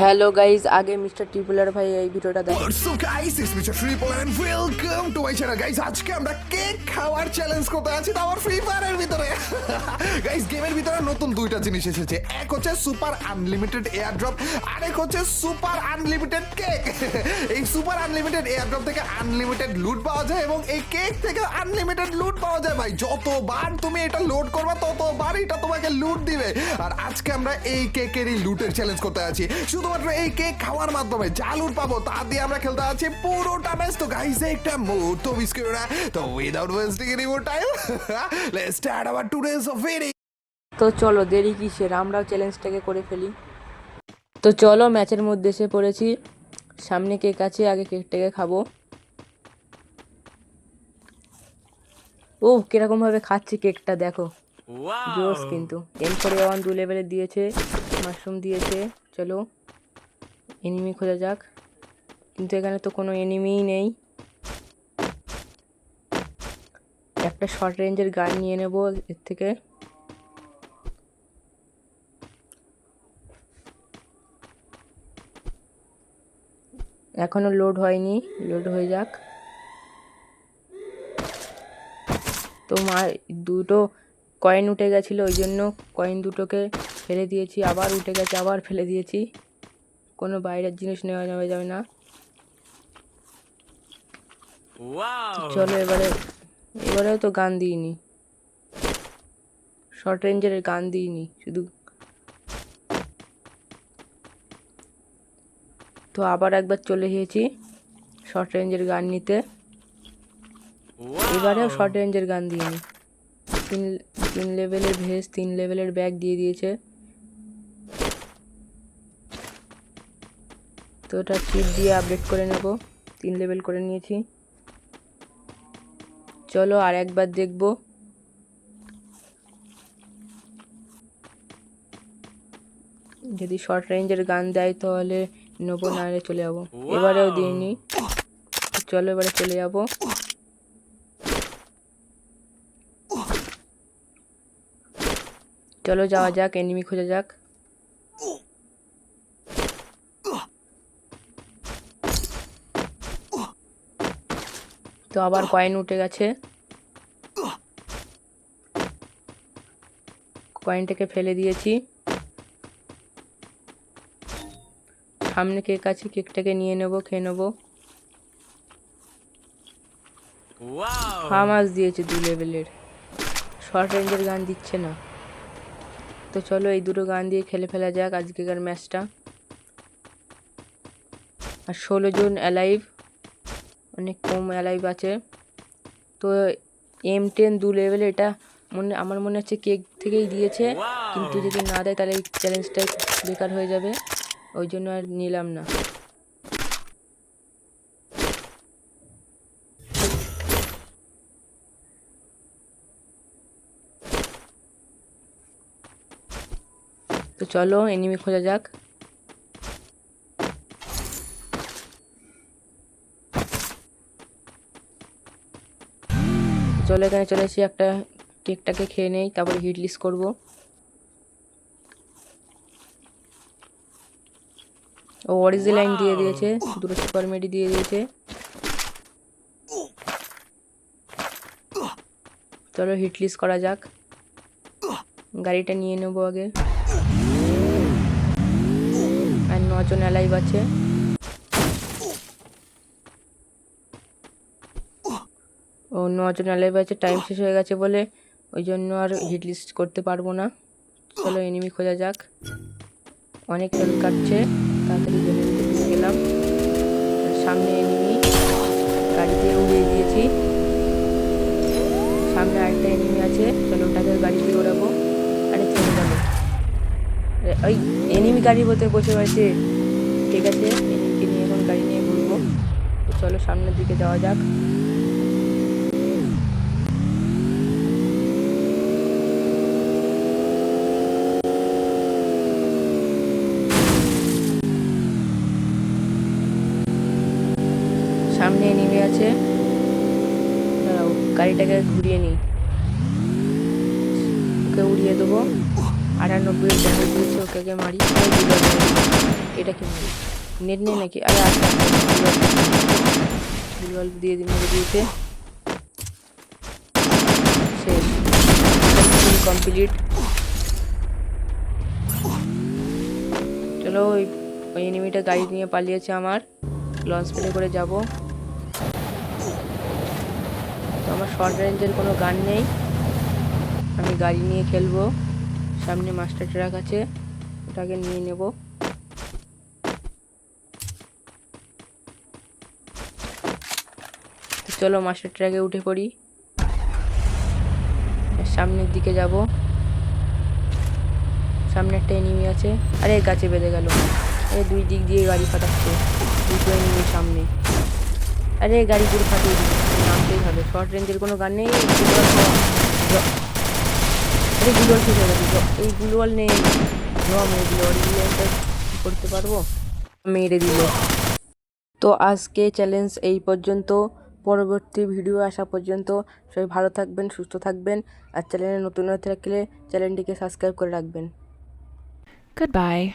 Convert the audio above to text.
Hello guys, আগে mister টিপুলার ভাই এই ভিডিওটা দেখেন। So guys, it's Mr. Triple and welcome to my channel guys. আজকে আমরা কেক খাওয়ার চ্যালেঞ্জ করতে আছি আমার ফ্রি ফায়ারের ভিতরে। গাইস গেমের ভিতরে নতুন দুইটা জিনিস এসেছে, এক হচ্ছে সুপার আনলিমিটেড এয়ার ড্রপ, আরেক হচ্ছে সুপার আনলিমিটেড কেক। এই সুপার আনলিমিটেড এয়ার ড্রপ থেকে আনলিমিটেড লুট পাওয়া যায় এবং এই কেক থেকে আনলিমিটেড লুট পাওয়া যায় ভাই। যতবার তুমি এটা লোড করবে ততবার এটা তোমাকে লুট দিবে। আর আজকে আমরা এই কেকেরই লুটের চ্যালেঞ্জ করতে আছি, শুধুমাত্র এই কেক খাওয়ার মাধ্যমে যা লুট পাবো তা দিয়ে আমরা খেলতে আছি পুরোটা ম্যাচ। তো গাইস একটা মুহূর্ত মিস করো না, তো without wasting any more time let's start our today's video. তো চলো দেরি কিসের, আমরাও চ্যালেঞ্জটাকে করে ফেলি। তো চলো ম্যাচের মধ্যে এসে পড়েছি, সামনে কেক আছে, আগে কেকটাকে খাবো। ও কিরকম ভাবে খাচ্ছি কেকটা দেখো, জোস। কিন্তু M41 2 লেভেলের দিয়েছে, মাশরুম দিয়েছে। চলো এনিমি খোঁজা যাক, কিন্তু এখানে তো কোনো এনিমিই নেই। একটা শর্ট রেঞ্জের গান নিয়ে নেব এর থেকে। এখনো লোড হয়নি, লোড হয়ে যাক। তো দুটো কয়েন উঠে গেছিলো, ওই জন্য কয়েন দুটোকে ফেলে দিয়েছি, আবার উঠে গেছে, আবার ফেলে দিয়েছি। কোনো বাইরের জিনিস নেওয়া যাবে না। চলো এবারেও তো গান দিইনি, শর্ট রেঞ্জের গান দিইনি শুধু। তো আবার একবার চলে এসেছি শর্ট রেঞ্জের গান নিতে, এবারেও শর্ট রেঞ্জের গান দিইনি। তিন লেভেলের ভেস্ট, 3 লেভেলের ব্যাগ দিয়ে দিয়েছে। তো ওটা চিপ দিয়ে আপডেট করে নেব, 3 লেভেল করে নিয়েছি। চলো আর একবার দেখব। যদি শর্ট রেঞ্জের গান দেয় তাহলে নেবো, না হলে চলে যাবো। এবারেও দিইনি, চলো এবারে চলে যাব। চলো যাওয়া যাক, এনিমি খোঁজা যাক। তো আবার কয়েন উঠে গেছে, কয়েনটাকে ফেলে দিয়েছি। সামনে কেক আছে, কেকটাকে নিয়ে নেব, খেয়ে নেব। হামাস দিয়েছে 2 লেভেলের, শর্ট রেঞ্জের গান দিচ্ছে না। তো চলো এই দুটো গান দিয়ে খেলে ফেলা যাক আজকেকার ম্যাচটা। আর 16 জন অ্যালাইভ, অনেক কম অ্যালাইভ আছে। তো M10 2 লেভেল, এটা আমার মনে হচ্ছে কেক থেকেই দিয়েছে, কিন্তু যদি না দেয় তাহলে এই চ্যালেঞ্জটা বেকার হয়ে যাবে, ওই জন্য আর নিলাম না। তো চলো এনিমি খোঁজা যাক। চলো এখানে চলে এসেছি, একটা কেকটাকে খেয়ে নেই, তারপরে হিট লিস্ট করবো। ও অরিজিনাল দিয়ে দিয়েছে, দুটো সুপার মেডি দিয়ে দিয়েছে। চলো হিট লিস্ট করা যাক, গাড়িটা নিয়ে নেবো আগে। আর 9 জন অ্যালাইভ আছে। ও 9 জন অ্যালাইভ আছে, টাইম শেষ হয়ে গেছে বলে ওই জন্য আর হিট লিস্ট করতে পারবো না। চলো এনিমি খোঁজা যাক, অনেক হেল্প কাটছে, তাড়াতাড়ি জেনে গেলাম। সামনে এনিমি, গাড়ি দিয়ে উড়িয়ে দিয়েছি। সামনে আরেকটা এনিমি আছে, চলো ওটাকে গাড়ি দিয়ে ওড়াবো। আরে থেমে গেল, ওই এনিমি গাড়ি বলতে বসে রয়েছে। ঠিক আছে, এনিমিকে নিয়ে এখন গাড়ি নিয়ে ঘুরবো। তো চলো সামনের দিকে যাওয়া যাক। সামনে এনিমি আছে, দাঁড়াও গাড়িটাকে ঘুরিয়ে নিই, ওকে উড়িয়ে দেবো। 98 ড্যামেজ দিয়েছে, ওকে মারি। এটা কি নেট নেই নাকি? আরে আচ্ছা গুলওয়াল দিয়ে মেরে দিয়েছে। শেষ, কমপ্লিট। চলো ওই এনিমিটা গাড়ি নিয়ে পালিয়েছে, আমার লঞ্চ প্যাডে করে যাব। তো আমার শর্ট রেঞ্জের কোনো গান নেই, আমি গাড়ি নিয়ে খেলবো। সামনে মাস্টার ট্রাক আছে, ওটাকে নিয়ে নেব। তো চলো মাস্টার ট্রাকে উঠে পড়ি, সামনের দিকে যাব। সামনে একটা এনিমি আছে, আরে গাছে বেঁধে গেল। আরে দুই দিক দিয়ে গাড়ি ফাটাচ্ছে, দুটো এনিমি সামনে। আরে গাড়ি পুরো ফাটিয়ে দিল, নামতেই হবে। শর্ট রেঞ্জের কোনো গান নেই। আরে গুলোয়াল শেষ হয়ে গেছে, এই গুলোয়াল নেই। গুলোয়াল করতে পারবো, মেরে দিল। তো আজকে চ্যালেঞ্জ এই পর্যন্ত, পরবর্তী ভিডিও আসা পর্যন্ত সবাই ভালো থাকবেন, সুস্থ থাকবেন। আর চ্যানেলে নতুন হয়ে থাকলে চ্যানেলটিকে সাবস্ক্রাইব করে রাখবেন। Goodbye.